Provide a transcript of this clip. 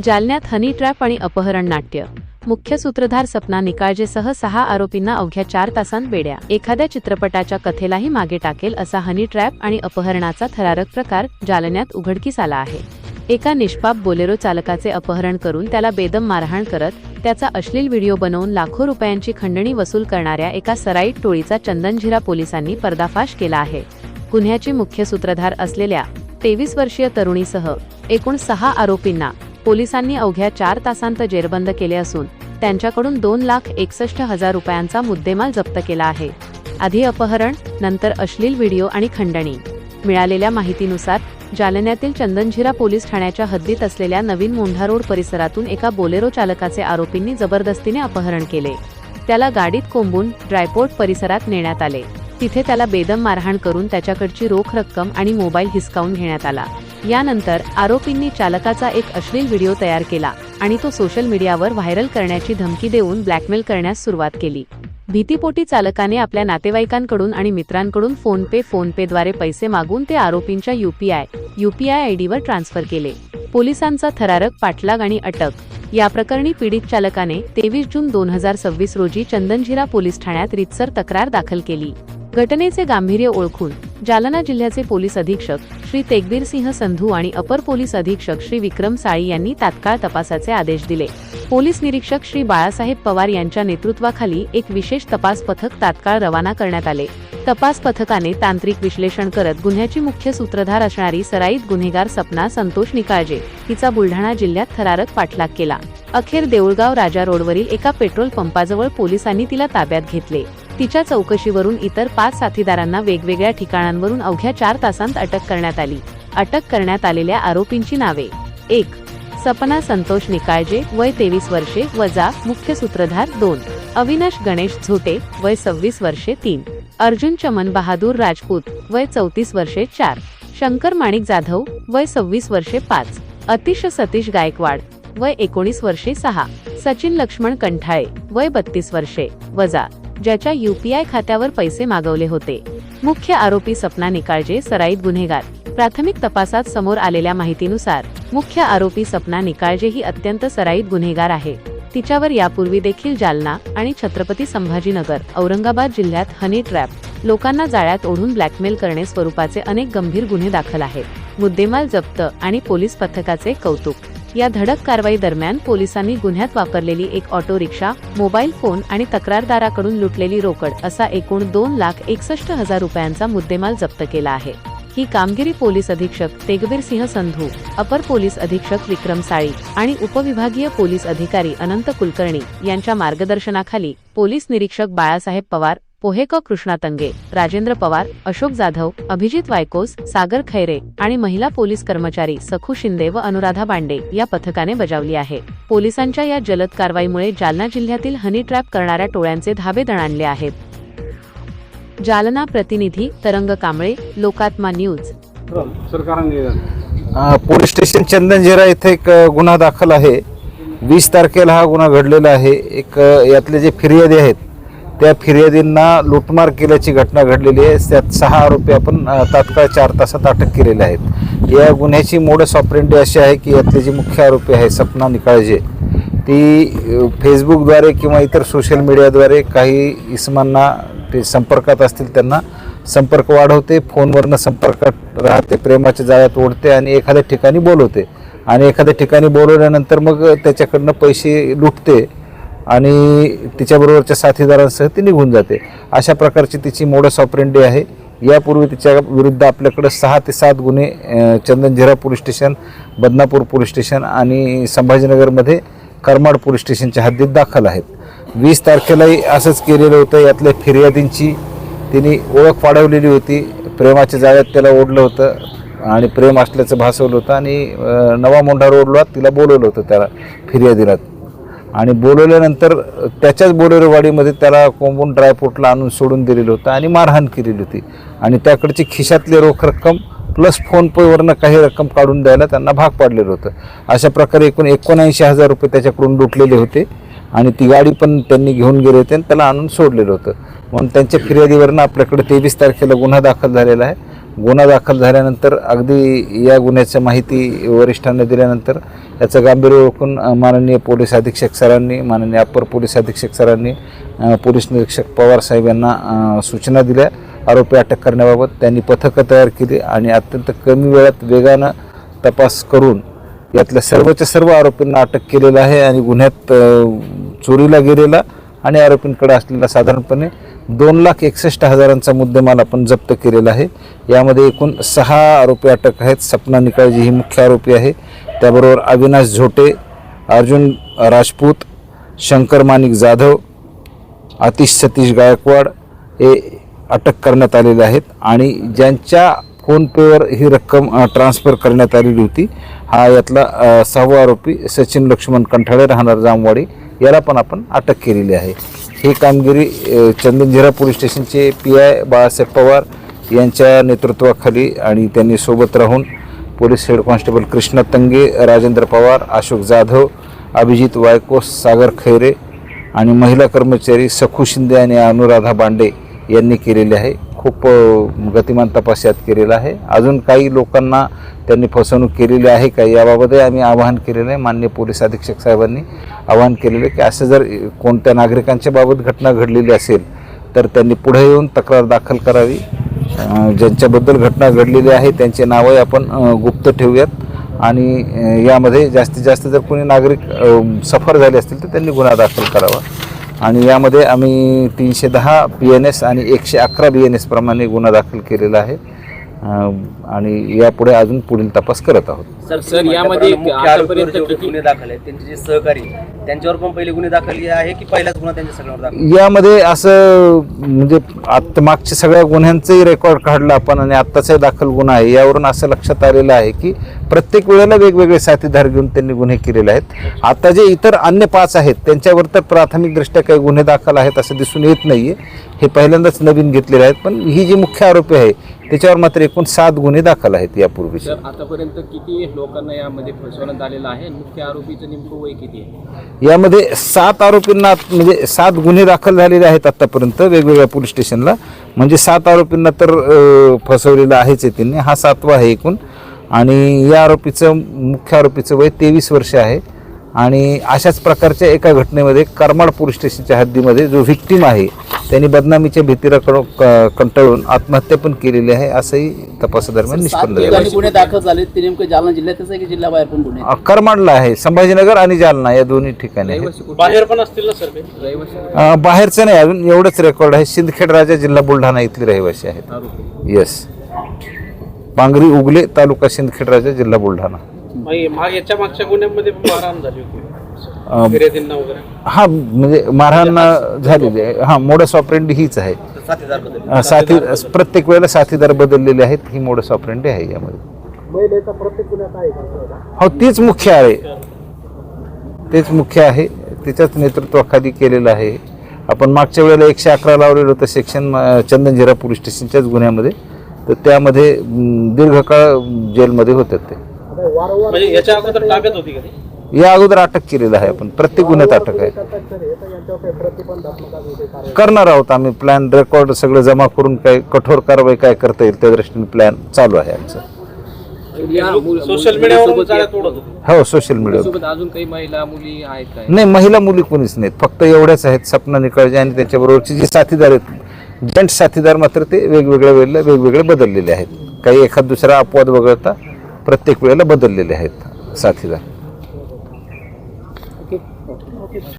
जालन्यात honey trap आणि अपहरण नाट्य। मुख्य सूत्रधार सपना निकाळजेसह 6 आरोपींना अवघ्या 4 तासांत बेड्या। एखाद्या चित्रपटाच्या कथेलाही मागे टाकेल असा हनी ट्रॅप आणि अपहरणाचा थरारक प्रकार जालन्यात उघडकीस आला आहे। एका निष्पाप बोलेरो चालकाचे अपहरण करून त्याला बेदम मारहाण करत त्याचा अश्लील व्हिडिओ बनवून लाखो रुपयांची खंडणी वसूल करणाऱ्या एका सराईत टोळीचा चंदनझिरा पोलिसांनी पर्दाफाश केला आहे। गुन्ह्याची मुख्य सूत्रधार असलेल्या 23 वर्षीय तरुणीसह एकूण 6 आरोपींना पोलिसांनी अवघ्या 4 तासांत जेरबंद केले असून त्यांच्याकडून 2,61,000 रुपयांचा मुद्देमाल जप्त केला आहे। आधी अपहरण, नंतर अश्लील व्हिडिओ आणि खंडणी। मिळालेल्या माहितीनुसार जालन्यातील चंदनझिरा पोलीस ठाण्याच्या हद्दीत असलेल्या नवीन मोंढा रोड परिसरातून एका बोलेरो चालकाचे आरोपींनी जबरदस्तीने अपहरण केले। त्याला गाडीत कोंबून ड्रायपोर्ट परिसरात नेण्यात आले। तिथे त्याला बेदम मारहाण करून त्याच्याकडची रोख रक्कम आणि मोबाईल हिसकावून घेण्यात आला। यानंतर आरोपींनी चालकाचा एक अश्लील व्हिडिओ तयार केला आणि तो सोशल मीडियावर व्हायरल करण्याची धमकी देऊन ब्लॅकमेल करण्यास सुरुवात केली। भीतीपोटी चालकाने आपल्या नातेवाईकांकडून आणि मित्रांकडून फोनपेद्वारे पैसे मागून ते आरोपींच्या यूपीआय आयडीवर ट्रान्सफर केले। पोलिसांचा थरारक पाठलाग आणि अटक। या प्रकरणी पीडित चालकाने 23 जून 2026 रोजी चंदनझिरा पोलीस ठाण्यात रीतसर तक्रार दाखल केली। घटनेचे गांभीर्य ओळखून जालना जिल्ह्याचे पोलीस अधीक्षक श्री तेगबीर सिंह संधू आणि अपर पोलीस अधीक्षक श्री विक्रम साळी यांनी तात्काळ तपासाचे आदेश दिले। पोलीस निरीक्षक श्री बाळासाहेब पवार यांच्या नेतृत्वाखाली एक विशेष तपास पथक तात्काळ रवाना करण्यात आले। तपास पथकाने तांत्रिक विश्लेषण करत गुन्ह्याची मुख्य सूत्रधार असणारी सराईत गुन्हेगार सपना संतोष निकाळजे हिचा बुलढाणा जिल्ह्यात थरारक पाठलाग केला। अखेर देऊळगाव राजा रोडवरील एका पेट्रोल पंपाजवळ पोलिसांनी तिला ताब्यात घेतले। तिच्या चौकशीवरून इतर 5 साथीदारांना वेगवेगळ्या ठिकाणांवरून अवघ्या 4 तासांत अटक करण्यात आली। अटक करण्यात आलेल्या आरोपींची नावे: 1. सपना संतोष निकाळजे, वय 23 वर्षे वजा, मुख्य सूत्रधार 2. अविनाश गणेश झोटे, वय 26 वर्षे 3. अर्जुन चमन बहादूर राजपूत, वय 34 वर्षे 4. शंकर माणिक जाधव, वय 26 वर्षे 5. अतिश सतीश गायकवाड, वय 19 वर्षे 6. सचिन लक्ष्मण कंठाळे, वय 32 वर्षे वजा, ज्याच्या यूपीआय खात्यावर पैसे मागवले होते। मुख्य आरोपी सपना निकाळजे सराईत गुन्हेगार। प्राथमिक तपासात समोर आलेल्या माहितीनुसार मुख्य आरोपी सपना निकाळजे ही अत्यंत सराईत गुन्हेगार आहे। तिच्यावर यापूर्वी देखील जालना आणि छत्रपती संभाजीनगर, औरंगाबाद जिल्ह्यात हनी ट्रॅप, लोकांना जाळ्यात ओढून ब्लॅकमेल करणे स्वरूपाचे अनेक गंभीर गुन्हे दाखल आहेत। मुद्देमाल जप्त आणि पोलीस पथकाचे कौतुक। या धडक कारवाई दरम्यान पोलिसांनी गुन्ह्यात वापरलेली एक ऑटो रिक्षा, मोबाईल फोन आणि तक्रारदाराकडून लुटलेली रोकड असा एकूण 2,61,000 रुपयांचा मुद्देमाल जप्त केला आहे। ही कामगिरी पोलीस अधीक्षक तेगबीर सिंह संधू, अपर पोलीस अधीक्षक विक्रम साळी आणि उपविभागीय पोलीस अधिकारी अनंत कुलकर्णी यांच्या मार्गदर्शनाखाली पोलीस निरीक्षक बाळासाहेब पवार, पोहेकर कृष्णा तंगे, राजेंद्र पवार, अशोक जाधव, अभिजित वायकोस, सागर खैरे आणि महिला पोलीस कर्मचारी सखू शिंदे व अनुराधा बांडे या पथकाने बजावली आहे। पोलिसांच्या या जलद कारवाईमुळे जालना जिल्ह्यातील हनी ट्रॅप करणाऱ्या टोळ्यांचे धाबे दणाणले आहेत। जालना प्रतिनिधी Tarang Kamble, Lokatma news. Police station Chandanzira येथे एक गुन्हा दाखल आहे। 20 तारखेला हा गुन्हा घडलेला आहे। एक यातले जे फिर्यादी आहेत त्या फिर्यादींना लूटमार केल्याची घटना घडलेली आहे। त्यात 6 आरोपी आपण तात्काळ 4 तासात अटक केलेले आहेत। या गुन्ह्याची मोडस ऑपरेंडी अशी आहे की यातले जे मुख्य आरोपी आहे सपना निकाळजे, ती फेसबुकद्वारे किंवा इतर सोशल मीडियाद्वारे काही इसमांना ते संपर्कात असतील त्यांना संपर्क वाढवते, फोनवरनं संपर्कात राहते, प्रेमाच्या जाळ्यात ओढते आणि एखाद्या ठिकाणी बोलवते आणि एखाद्या ठिकाणी बोलवल्यानंतर मग त्याच्याकडनं पैसे लुटते आणि तिच्याबरोबरच्या साथीदारांसह ती निघून जाते। अशा प्रकारची तिची मोडस ऑपरेंडी आहे। यापूर्वी तिच्या विरुद्ध आपल्याकडे 6 ते 7 गुन्हे Chandanzira police station, Badnapur police station आणि संभाजीनगरमध्ये करमाड पोलीस स्टेशनच्या हद्दीत दाखल आहेत। 20 तारखेलाही असंच केलेलं होतं। यातल्या फिर्यादींची तिने ओळख वाढवलेली होती, प्रेमाच्या जाळ्यात त्याला ओढलं होतं आणि प्रेम असल्याचं भासवलं होतं आणि नवा मोंढा रोडला तिला बोलवलं होतं त्याला फिर्यादीला आणि बोलवल्यानंतर त्याच्याच बोलेरोवाडीमध्ये त्याला कोंबून ड्रायपोर्टला आणून सोडून दिलेलं होतं आणि मारहाण केलेली होती आणि त्याकडची खिशातली रोख रक्कम प्लस फोनपेवरनं काही रक्कम काढून द्यायला त्यांना भाग पाडलेलं होतं। अशा प्रकारे एकूण 79,000 रुपये त्याच्याकडून लुटलेले होते आणि ती गाडी पण त्यांनी घेऊन गेले होते आणि त्याला आणून सोडलेलं होतं। म्हणून त्यांच्या फिर्यादीवरनं आपल्याकडे 23 तारखेला गुन्हा दाखल झालेला आहे। गुन्हा दाखल झाल्यानंतर अगदी या गुन्ह्याची माहिती वरिष्ठांना दिल्यानंतर याचं गांभीर्य ओळखून माननीय पोलीस अधीक्षक सरांनी, माननीय अप्पर पोलीस अधीक्षक सरांनी पोलीस निरीक्षक पवार साहेब यांना सूचना दिल्या आरोपी अटक करण्याबाबत. त्यांनी पथकं तयार केली आणि अत्यंत कमी वेळात वेगानं तपास करून यातल्या सर्वच्या सर्व आरोपींना अटक केलेलं आहे आणि गुन्ह्यात चोरीला गेलेला आणि आरोपींकडे असलेला साधारणपणे 2,61,000चा मुद्देमाल आपण जप्त केलेला आहे. यामध्ये एकूण 6 आरोपी अटक आहेत. सपना निकाळजी ही मुख्य आरोपी आहे. त्याबरोबर अविनाश झोटे, अर्जुन राजपूत, शंकर माणिक जाधव, आतिश सतीश गायकवाड हे अटक करण्यात आलेले आहेत आणि ज्यांच्या फोनपेवर ही रक्कम ट्रान्सफर करण्यात आलेली होती हा यातला 6वा आरोपी सचिन लक्ष्मण कंठाळे राहणार जामवाडी याला पण आपण अटक केलेली आहे. ही कामगिरी चंदनझिरा पोलीस स्टेशनचे PI बाळासाहेब पवार यांच्या नेतृत्वाखाली आणि त्यांनी सोबत राहून police head constable Krishna Tange, Rajendra Pawar, Ashok Jadhav, Abhijit Waykos, Sagar Khaire आणि महिला कर्मचारी सखू शिंदे आणि अनुराधा बांडे यांनी केलेले आहे. खूप गतिमान तपास यात केलेला आहे. अजून काही लोकांना त्यांनी फसवणूक केलेली आहे का याबाबतही आम्ही आवाहन केलेलं आहे. माननीय पोलीस अधीक्षक साहेबांनी आवाहन केलेलं आहे की असं जर कोणत्या नागरिकांच्या बाबत घटना घडलेली असेल तर त्यांनी पुढे येऊन तक्रार दाखल करावी. ज्यांच्याबद्दल घटना घडलेली आहे त्यांचे नावही आपण गुप्त ठेवूयात आणि यामध्ये जास्तीत जास्त जर कोणी नागरिक सफर झाले असतील तर त्यांनी गुन्हा दाखल करावा. आणि यामध्ये आम्ही 310 BNS आणि 111 BNS प्रमाणे गुन्हा दाखल केलेला आहे आणि यापुढे अजून पुढील तपास करत आहोत. सर यामध्ये आतापर्यंत गुन्हे दाखल आहेत त्यांचे जे सहकारी त्यांच्यावर पण पहिले गुन्हे दाखल आहे की पहिलाच गुन्हा त्यांच्या सगळ्यावर दाखल? यामध्ये असं म्हणजे आता मागच्या सगळ्या गुन्ह्यांचंही रेकॉर्ड काढलं आपण आणि आत्ताचाही दाखल गुन्हा आहे. यावरून असं लक्षात आलेलं आहे की प्रत्येक वेळेला वेगवेगळे साथीदार घेऊन त्यांनी गुन्हे केलेले आहेत. आता जे इतर अन्य 5 आहेत त्यांच्यावर तर प्राथमिकदृष्ट्या काही गुन्हे दाखल आहेत असं दिसून येत नाहीये. हे पहिल्यांदाच नवीन घेतलेले आहेत. पण ही जी मुख्य आरोपी आहे त्याच्यावर मात्र एकूण 7 गुन्हे दाखल आहेत यापूर्वी. सर आतापर्यंत किती लोकांना यामध्ये फसवण्यात आलेलं आहे? मुख्य आरोपीचं नेमकं वय किती आहे? यामध्ये 7 आरोपींना म्हणजे 7 गुन्हे दाखल झालेले आहेत आतापर्यंत वेगवेगळ्या पोलीस स्टेशनला. म्हणजे 7 आरोपींना तर फसवलेलं आहेच आहे त्यांनी. हा 7वा आहे एकूण. आणि या आरोपीचं मुख्य आरोपीचं वय 23 वर्ष आहे. आणि अशाच प्रकारच्या एका घटनेमध्ये करमाड पोलीस स्टेशनच्या हद्दीमध्ये जो व्हिक्टीम आहे त्यांनी बदनामीच्या भीतीला कंटाळून आत्महत्या पण केलेली आहे असंही तपासादरम्यान निष्पन्न झालं. गुन्हे दाखल झाले ते नेमकं जालना जिल्ह्यातच आहे की जिल्ह्याबाहेर पण गुन्हे? करमाडला आहे, संभाजीनगर आणि जालना या दोन्ही ठिकाणी आहे. बाहेर पण असतील ना सर? बाहेरचं नाही अजून एवढंच रेकॉर्ड आहे. सिंदखेड राजा जिल्हा बुलढाणा इथले रहिवासी आहेत. येस, पांगरी उगले तालुका सिंदखेड राजा जिल्हा बुलढाणा. याच्या मागच्या गुन्ह्यामध्ये मारहाण झाली होती फिर्यादींना वगैरे? हा म्हणजे मारहाण झालेली आहे. हा मोडस ऑपरेंडी हीच आहे. साथी प्रत्येक वेळेला साथीदार बदललेले आहेत. ही मोडस ऑपरेंडी आहे यामध्ये. महिलेचा प्रत्येक गुन्ह्यात आहे का? हो तीच मुख्य आहे. तेच मुख्य आहे. त्याच्याच नेतृत्वाखाली केलेलं आहे. आपण मागच्या वेळेला 111 लावलेलं होतं सेक्शन चंदनझिरा पोलीस स्टेशनच्याच गुन्ह्यामध्ये. तर त्यामध्ये दीर्घकाळ जेलमध्ये होते ते. म्हणजे याच्या अगोदर ताब्यात होती का? या अगोदर अटक केलेलं आहे. आपण प्रत्येक गुन्ह्यात अटक आहे. करणार आहोत आम्ही. प्लॅन रेकॉर्ड सगळं जमा करून काय कठोर कारवाई काय करता येईल त्या दृष्टीने प्लॅन चालू आहे आमचं. सोशल मीडियावर हो सोशल मीडियावर अजून काही महिला मुली आहेत काय? नाही, महिला मुली कोणीच नाहीत. फक्त एवढ्याच आहेत. सपना निकाळजे आणि त्याच्याबरोबरचे जे साथीदार आहेत जेंट्स साथीदार मात्र ते वेगवेगळ्या वेळेला वेगवेगळे बदललेले आहेत. काही एखाद दुसरा अपवाद वगळता प्रत्येक वेळेला बदललेले आहेत साथीदार.